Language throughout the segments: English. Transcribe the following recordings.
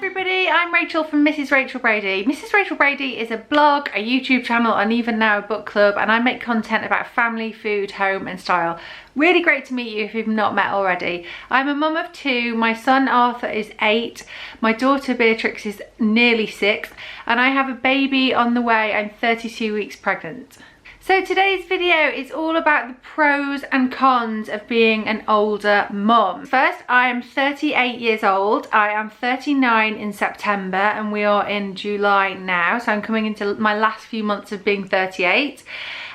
everybody, I'm Rachel from Mrs. Rachel Brady. Mrs. Rachel Brady is a blog, a YouTube channel and even now a book club, and I make content about family, food, home and style. Really great to meet you if you've not met already. I'm a mum of two, my son Arthur is 8, my daughter Beatrix is nearly 6 and I have a baby on the way. I'm 32 weeks pregnant. So today's video is all about the pros and cons of being an older mum. First, I am 38 years old. I am 39 in September and we are in July now. So I'm coming into my last few months of being 38.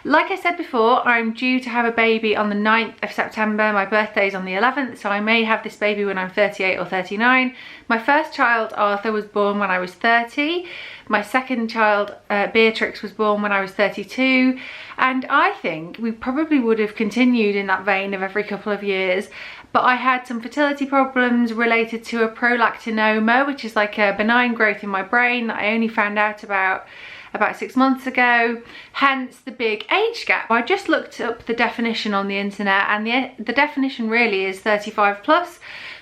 Like I said before, I'm due to have a baby on the 9th of September. My birthday's on the 11th, so I may have this baby when I'm 38 or 39. My first child, Arthur, was born when I was 30. My second child, Beatrix, was born when I was 32. And I think we probably would have continued in that vein of every couple of years. But I had some fertility problems related to a prolactinoma, which is like a benign growth in my brain that I only found out about 6 months ago, hence the big age gap. I just looked up the definition on the internet and the definition really is 35 plus.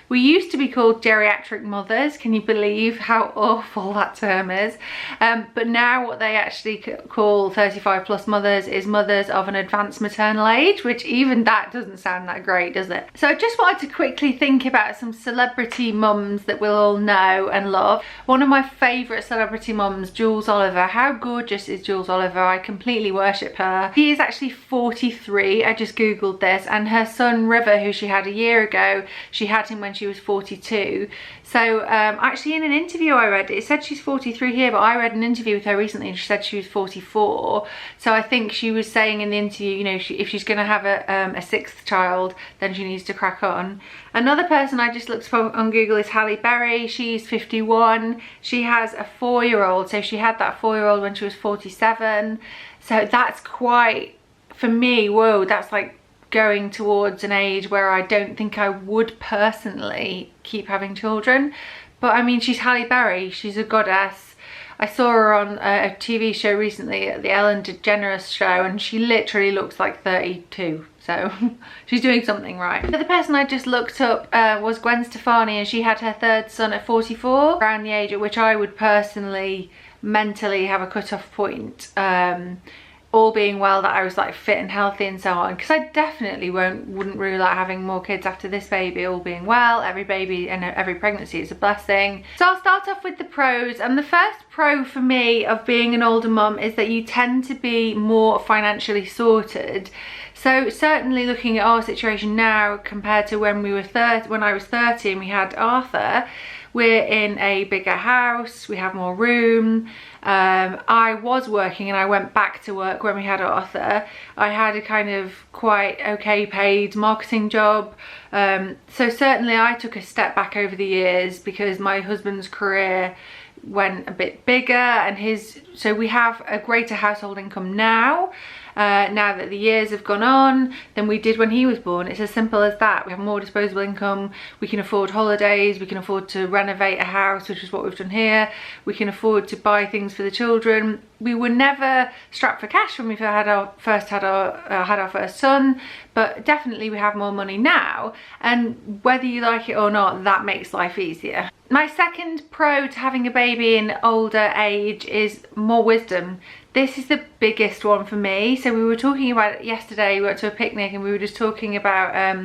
We used to be called geriatric mothers. Can you believe how awful that term is? But now what they actually call 35 plus mothers is mothers of an advanced maternal age, which even that doesn't sound that great, does it? So I just wanted to quickly think about some celebrity mums that we'll all know and love. One of my favourite celebrity mums, Jules Oliver. How gorgeous is Jules Oliver? I completely worship her. She is actually 43, I just googled this, and her son River, who she had a year ago, she had him when she was 42. So actually in an interview I read, it said she's 43 here, but I read an interview with her recently and she said she was 44. So I think she was saying in the interview, you know, if she's going to have a 6th child, then she needs to crack on. Another person I just looked up on Google is Halle Berry. She's 51. She has a 4-year-old. So she had that 4-year-old when she was 47. So that's quite, for me, whoa, that's like going towards an age where I don't think I would personally keep having children. But I mean, she's Halle Berry, she's a goddess. I saw her on a TV show recently, the Ellen DeGeneres show, and she literally looks like 32. So she's doing something right. The other person I just looked up was Gwen Stefani, and she had her 3rd son at 44, around the age at which I would personally mentally have a cut-off point. All being well, that I was like fit and healthy and so on, because I definitely wouldn't rule out having more kids after this baby, all being well. Every baby and every pregnancy is a blessing. So I'll start off with the pros, and the first pro for me of being an older mum is that you tend to be more financially sorted. So certainly looking at our situation now compared to when I was 30 and we had Arthur, we're in a bigger house, we have more room. I was working and I went back to work when we had Arthur. I had a kind of quite okay paid marketing job. So certainly I took a step back over the years because my husband's career went a bit bigger and so we have a greater household income now. Now that the years have gone on than we did when he was born. It's as simple as that. We have more disposable income, we can afford holidays, we can afford to renovate a house, which is what we've done here, we can afford to buy things for the children. We were never strapped for cash when we had our first son, but definitely we have more money now, and whether you like it or not, that makes life easier. My second pro to having a baby in older age is more wisdom. This is the biggest one for me. So we were talking about it yesterday, we went to a picnic and we were just talking about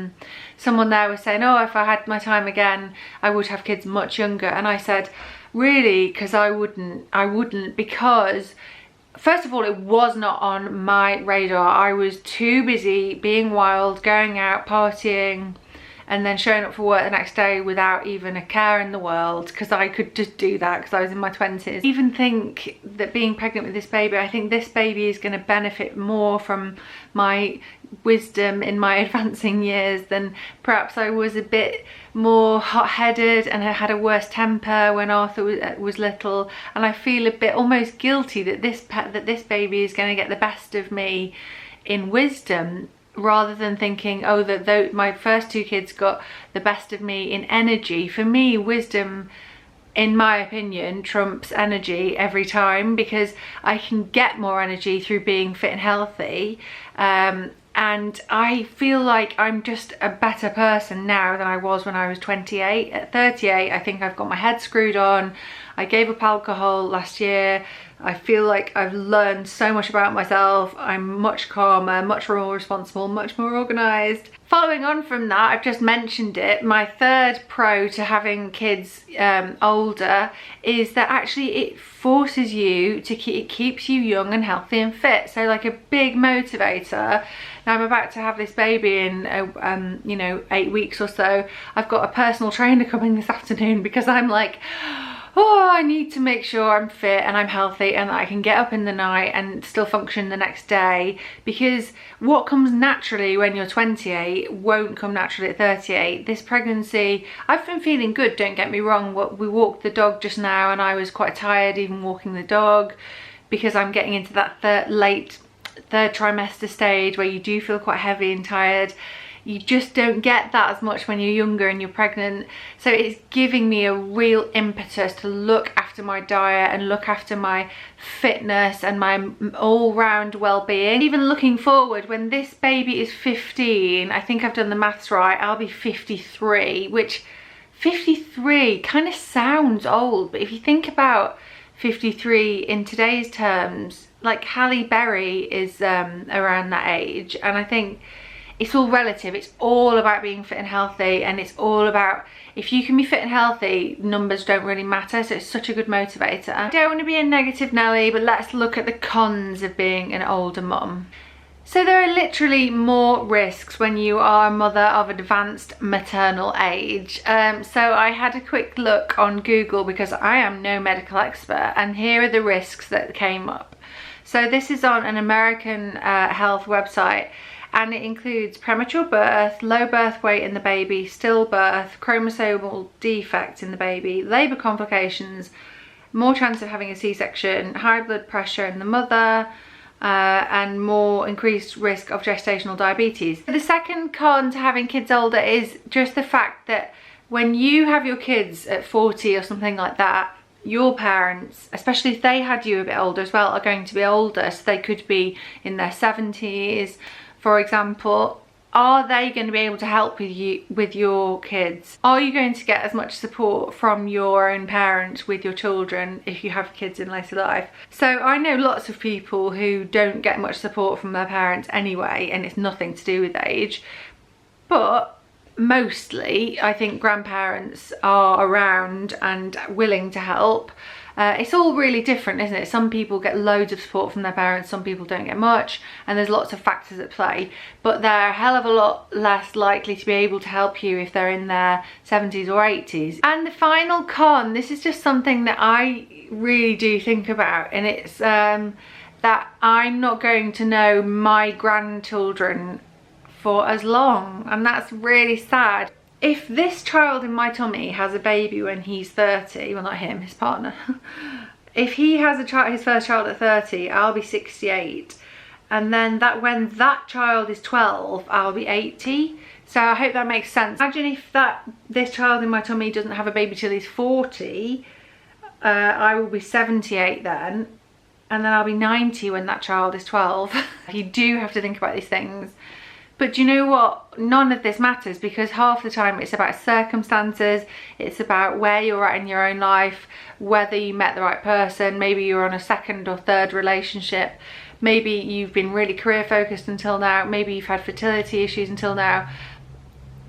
someone there was saying, oh, if I had my time again I would have kids much younger, and I said really, because I wouldn't, because first of all it was not on my radar. I was too busy being wild, going out partying and then showing up for work the next day without even a care in the world, because I could just do that because I was in my 20s. I even think that being pregnant with this baby, I think this baby is going to benefit more from my wisdom in my advancing years than perhaps I was a bit more hot-headed and I had a worse temper when Arthur was little, and I feel a bit almost guilty that this baby is going to get the best of me in wisdom, rather than thinking, oh, that my first 2 kids got the best of me in energy. For me, wisdom, in my opinion, trumps energy every time, because I can get more energy through being fit and healthy. and I feel like I'm just a better person now than I was when I was 28. At 38, I think I've got my head screwed on. I gave up alcohol last year. I feel like I've learned so much about myself. I'm much calmer, much more responsible, much more organised. Following on from that, I've just mentioned it, my third pro to having kids older is that actually it forces you to it keeps you young and healthy and fit. So like a big motivator. Now I'm about to have this baby in you know, 8 weeks or so. I've got a personal trainer coming this afternoon because I'm like, oh, I need to make sure I'm fit and I'm healthy and that I can get up in the night and still function the next day, because what comes naturally when you're 28 won't come naturally at 38. This pregnancy, I've been feeling good, don't get me wrong. We walked the dog just now and I was quite tired even walking the dog, because I'm getting into that late third trimester stage where you do feel quite heavy and tired. You just don't get that as much when you're younger and you're pregnant. So it's giving me a real impetus to look after my diet and look after my fitness and my all-round well-being. Even looking forward, when this baby is 15, I think I've done the maths right, I'll be 53, which 53 kind of sounds old, but if you think about 53 in today's terms, like Halle Berry is around that age, and I think it's all relative. It's all about being fit and healthy, and it's all about, if you can be fit and healthy, numbers don't really matter. So it's such a good motivator. I don't want to be a negative Nelly, but let's look at the cons of being an older mum. So there are literally more risks when you are a mother of advanced maternal age. So I had a quick look on Google because I am no medical expert, and here are the risks that came up. So this is on an American health website, and it includes premature birth, low birth weight in the baby, stillbirth, chromosomal defects in the baby, labour complications, more chance of having a C-section, high blood pressure in the mother, and more increased risk of gestational diabetes. The second con to having kids older is just the fact that when you have your kids at 40 or something like that, your parents, especially if they had you a bit older as well, are going to be older. So they could be in their 70s, for example. Are they going to be able to help with your kids? Are you going to get as much support from your own parents with your children if you have kids in later life? So I know lots of people who don't get much support from their parents anyway, and it's nothing to do with age. But mostly I think grandparents are around and willing to help. It's all really different, isn't it? Some people get loads of support from their parents, some people don't get much, and there's lots of factors at play, but they're a hell of a lot less likely to be able to help you if they're in their 70s or 80s. And the final con, this is just something that I really do think about, and it's that I'm not going to know my grandchildren for as long, and that's really sad. If this child in my tummy has a baby when he's 30, well not him, his partner, if he has his first child at 30, I'll be 68, and then when that child is 12, I'll be 80. So I hope that makes sense. Imagine if this child in my tummy doesn't have a baby till he's 40, I will be 78 then, and then I'll be 90 when that child is 12. You do have to think about these things. But do you know what? None of this matters, because half the time it's about circumstances, it's about where you're at in your own life, whether you met the right person, maybe you're on a second or third relationship, maybe you've been really career focused until now, maybe you've had fertility issues until now.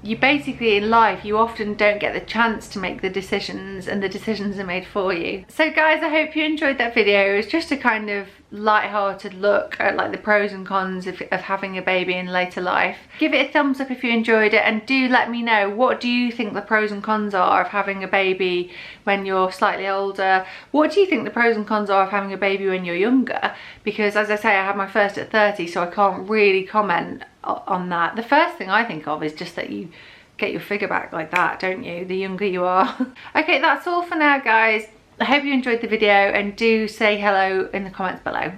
You basically, in life, you often don't get the chance to make the decisions, and the decisions are made for you. So guys, I hope you enjoyed that video. It was just a kind of light-hearted look at like the pros and cons of having a baby in later life. Give it a thumbs up if you enjoyed it, and do let me know, what do you think the pros and cons are of having a baby when you're slightly older? What do you think the pros and cons are of having a baby when you're younger? Because as I say, I had my first at 30, so I can't really comment on that. The first thing I think of is just that you get your figure back like that, don't you, the younger you are. Okay, that's all for now guys. I hope you enjoyed the video, and do say hello in the comments below.